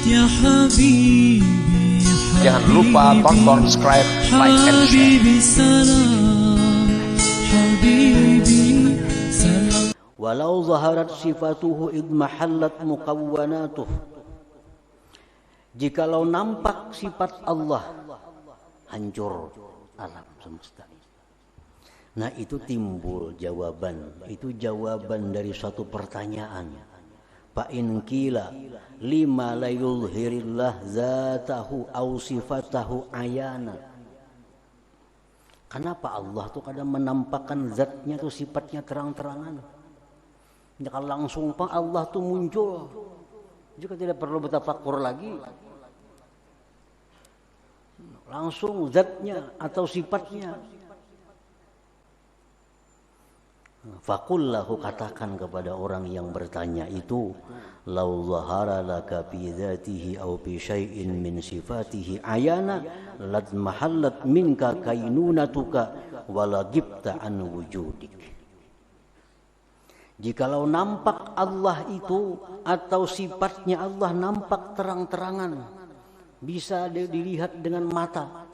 يا حبيبي Jangan lupa tonton, subscribe, like, and share. حبيبي سلام حبيبي سلام. Walau zaharat sifatuhu idmahallat muqawwanatuh. Jikalau nampak sifat Allah, hancur alam semesta. Nah, itu timbul jawaban. Itu jawaban dari suatu pertanyaan. Fa in qila lima la yulhirillah zatahu aw sifatahu ayana. Kenapa Allah tuh kadang menampakkan zatnya tuh sifatnya terang-terangan? Ya, kalau langsung Allah tuh muncul, juga tidak perlu bertafakur lagi. Langsung zatnya atau sifatnya. Faqullahu, katakan kepada orang yang bertanya itu, lau zahara laka fi dzatihi aw fi syai'in min sifatihi ayana lad mahallat minka kainunatuka wala gibta an wujudik. Jikalau nampak Allah itu atau sifatnya Allah nampak terang-terangan, bisa dilihat dengan mata,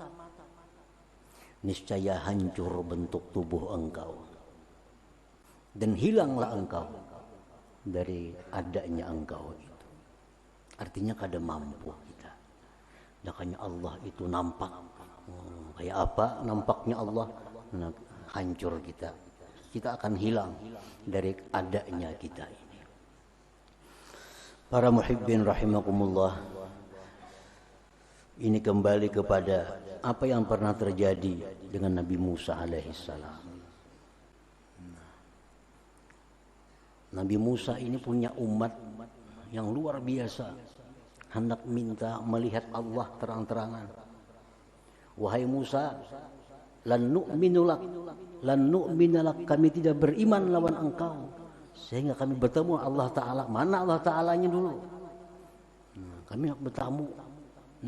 niscaya hancur bentuk tubuh engkau dan hilanglah engkau dari adanya engkau itu. Artinya kada mampu kita. Makanya Allah itu nampak. Kayak apa nampaknya Allah? Nah, hancur kita. Kita akan hilang dari adanya kita ini. Para muhibbin rahimakumullah, ini kembali kepada apa yang pernah terjadi dengan Nabi Musa alaihissalam. Nabi Musa ini punya umat yang luar biasa, hendak minta melihat Allah terang-terangan. Wahai Musa, lan nu'minu lak, kami tidak beriman lawan engkau sehingga kami bertemu Allah Ta'ala. Mana Allah Ta'alanya dulu? Kami nak bertemu,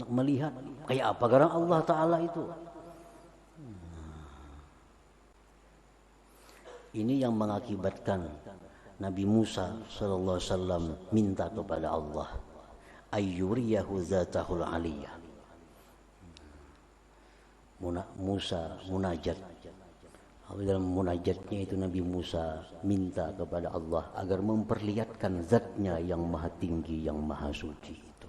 nak melihat kayak apa garang Allah Ta'ala itu. Ini yang mengakibatkan Nabi Musa sallallahu alaihi wasallam minta kepada Allah ayyuriyahu zatahul aliyah. Musa munajat. Dalam munajatnya itu Nabi Musa minta kepada Allah agar memperlihatkan zatnya yang maha tinggi, yang maha suci itu.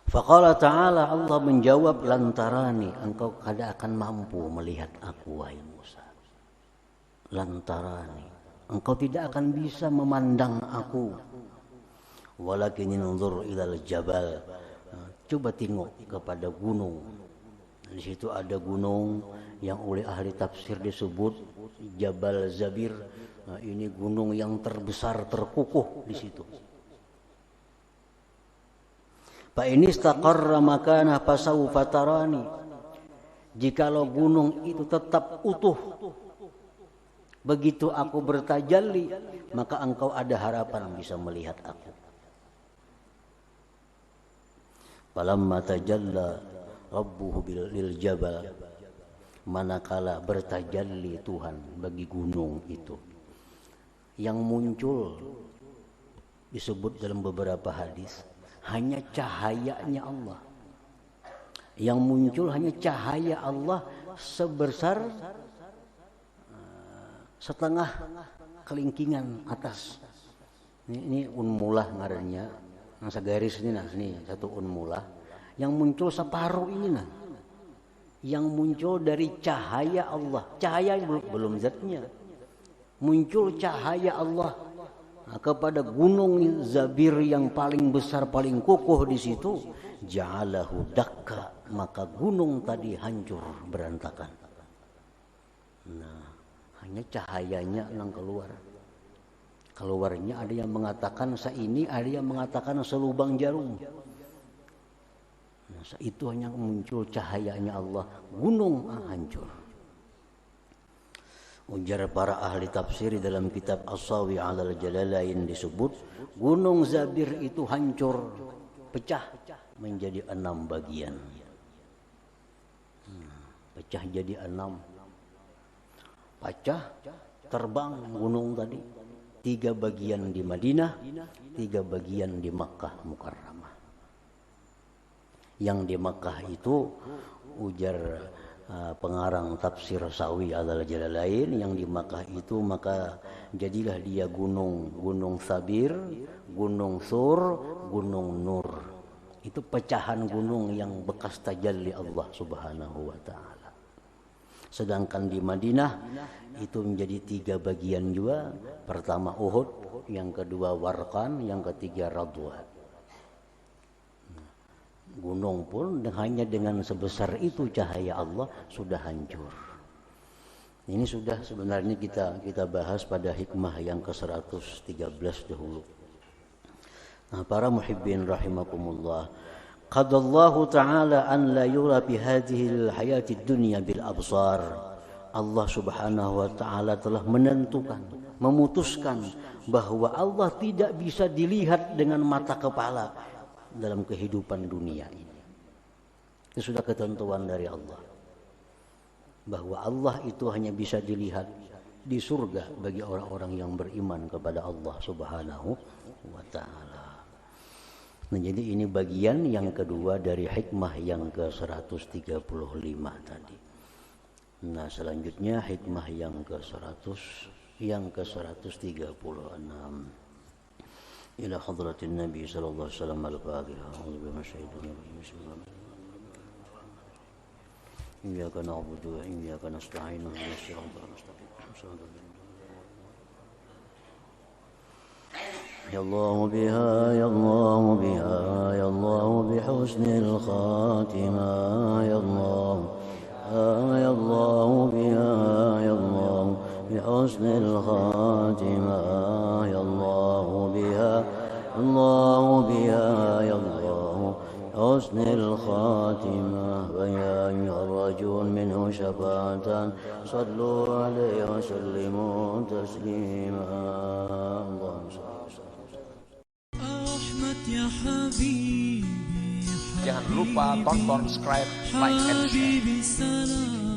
Faqala ta'ala, Allah menjawab, lantarani, engkau kada akan mampu melihat aku wahai Musa. Lantarani, engkau tidak akan bisa memandang aku. Walakin inzur ilal jabal, coba tengok kepada gunung. Di situ ada gunung yang oleh ahli tafsir disebut Jabal Zabir. Nah, ini gunung yang terbesar, terkukuh di situ. Fa in istaqarra makanah fasawfa tarani. Jikalau gunung itu tetap utuh, begitu aku bertajalli, maka engkau ada harapan bisa melihat aku. Falamma tajalla rabbuhu lil jabal, manakala bertajalli Tuhan bagi gunung itu, yang muncul disebut dalam beberapa hadis hanya cahayanya Allah. Yang muncul hanya cahaya Allah sebesar setengah kelingkingan atas. Ini unmulah ngarannya, yang segaris ini nah, sini satu unmulah. Yang muncul separuh ini nah, yang muncul dari cahaya Allah. Cahaya belum zatnya, muncul cahaya Allah kepada gunung Zabir yang paling besar, paling kokoh di situ. Ja'alahu dakka, maka gunung tadi hancur berantakan. Nah, hanya cahayanya yang keluar. Keluarnya ada yang mengatakan seini, ada yang mengatakan selubang jarum. Nah, itu hanya muncul cahayanya Allah, gunung hancur. Ujar para ahli tafsir dalam kitab As-Sawi 'alal Jalalain disebut gunung Zabir itu hancur, pecah menjadi 6 bagian. Pecah jadi 6. Pecah, terbang gunung tadi, 3 bagian di Madinah, 3 bagian di Makkah Mukarramah. Yang di Makkah itu ujar pengarang tafsir Sawi Al-Jalalain, yang di Makkah itu maka jadilah dia gunung Sabir, gunung Sur, gunung Nur. Itu pecahan gunung yang bekas tajalli Allah Subhanahu wa taala. Sedangkan di Madinah itu menjadi 3 bagian juga. Pertama Uhud, yang kedua Warqan, yang ketiga Radwan. Gunung pun hanya dengan sebesar itu cahaya Allah sudah hancur. Ini sudah sebenarnya kita bahas pada hikmah yang ke-113 dahulu. Nah, para muhibbin rahimakumullah, qadallahu ta'ala an la yura bi hadhihi al-hayati dunya bil absar. Allah Subhanahu wa taala telah menentukan, memutuskan bahwa Allah tidak bisa dilihat dengan mata kepala dalam kehidupan dunia ini. Itu sudah ketentuan dari Allah, bahwa Allah itu hanya bisa dilihat di surga bagi orang-orang yang beriman kepada Allah Subhanahu wa taala. Nah, jadi ini bagian yang kedua dari hikmah yang ke-135 tadi. Nah, selanjutnya hikmah yang ke-136. إلى حضرة النبي صلى الله عليه وسلم الفاتحة. أعوذ بالله من الشيطان الرجيم. بسم الله الرحمن الرحيم. إياك نعبد وإياك نستعين اهدنا الصراط المستقيم صراط الذين يا الله بها يا الله بها يا الله بحسن الخاتمة يا الله يا الله بها يا الله بحسن الخاتمة يا الله بها الله بها يا الله حسن الخاتمة ويا أيها الرجل منه شفاعة صلوا عليه وسلموا تسليما اللهم صل وسلم. أحمد يا حبيبي Jangan lupa tonton, subscribe, like, and share. حبيبي سلام